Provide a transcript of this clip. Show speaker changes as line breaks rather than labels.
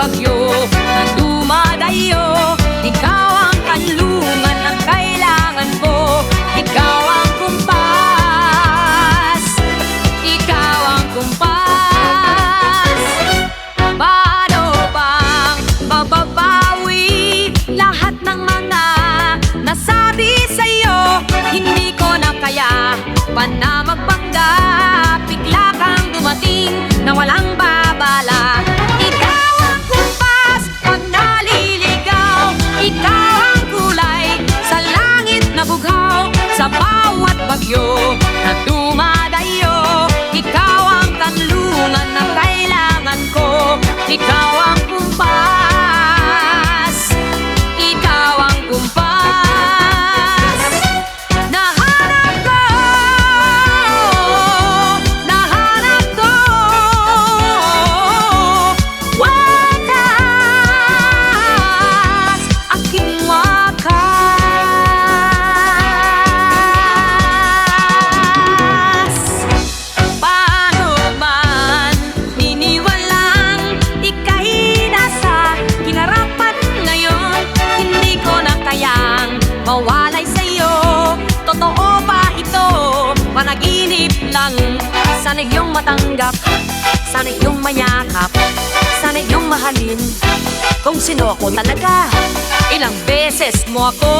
bagyo na dumadayo. Ikaw ang kanlungan na kailangan ko. Ikaw ang kumpas. Ikaw ang kumpas. Paano bang mababawi lahat ng mga nasabi sa'yo? Hindi ko na kaya pa na magpanggap. Bigla kang dumating na walang babala. Ikaw ang kumpas pag naliligaw. Ikaw ang kulay sa langit na bughaw. Sa bawat bagyo na dumadayo. Ikaw ang kanlungan na kailangan ko. Ikaw ang kumpas. Ikaw ang kumpas. Nahanap ko. Nahanap ko. Wakas aking wakas. Paano man niniwalang ika'y nasa hinarapan ngayon? Hindi ko na kayang mawalay sa'yo. Totoo ba ito? Panaginip lang. Sana iyong matanggap, sana iyong mayakap, sana iyong mahalin. Kung sino ako talaga, ilang beses mo ako